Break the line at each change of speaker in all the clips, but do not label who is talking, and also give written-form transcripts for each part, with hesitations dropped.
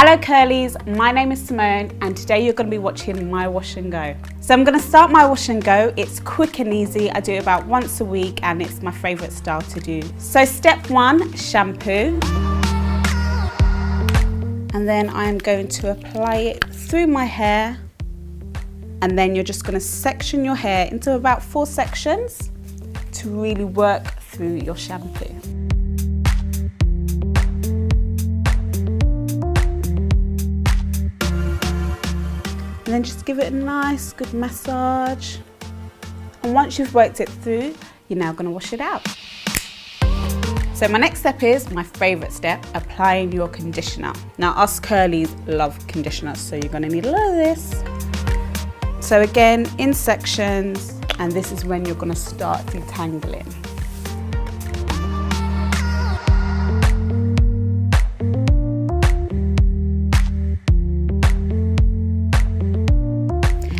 Hello curlies, my name is Simone and today you're going to be watching my wash and go. So I'm going to start my wash and go. It's quick and easy. I do it about once a week and it's my favourite style to do. So step 1, shampoo. And then I'm going to apply it through my hair. And then you're just going to section your hair into about 4 sections to really work through your shampoo. And then just give it a nice good massage. And once you've worked it through, you're now going to wash it out. So my next step is my favourite step, applying your conditioner. Now us curlies love conditioner, so you're going to need a lot of this. So again, in sections, and this is when you're going to start detangling.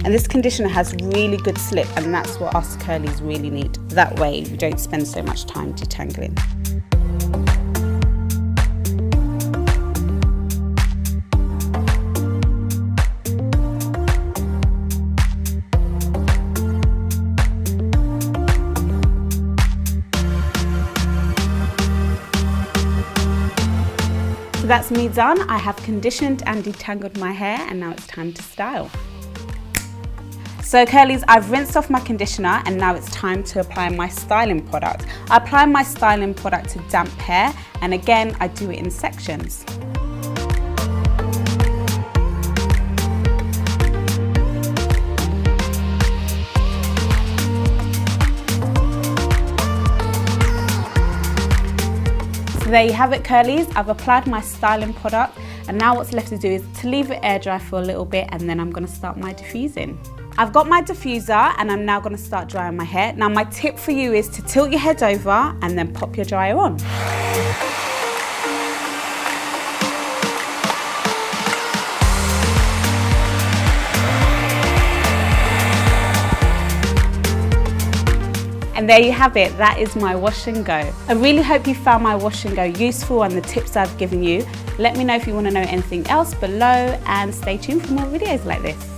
And this conditioner has really good slip, and that's what us curlies really need. That way we don't spend so much time detangling. So that's me done. I have conditioned and detangled my hair, and now it's time to style. So curlies, I've rinsed off my conditioner and now it's time to apply my styling product. I apply my styling product to damp hair, and again, I do it in sections. So there you have it curlies, I've applied my styling product and now what's left to do is to leave it air dry for a little bit, and then I'm going to start my diffusing. I've got my diffuser and I'm now going to start drying my hair. Now my tip for you is to tilt your head over and then pop your dryer on. And there you have it, that is my wash and go. I really hope you found my wash and go useful and the tips I've given you. Let me know if you want to know anything else below and stay tuned for more videos like this.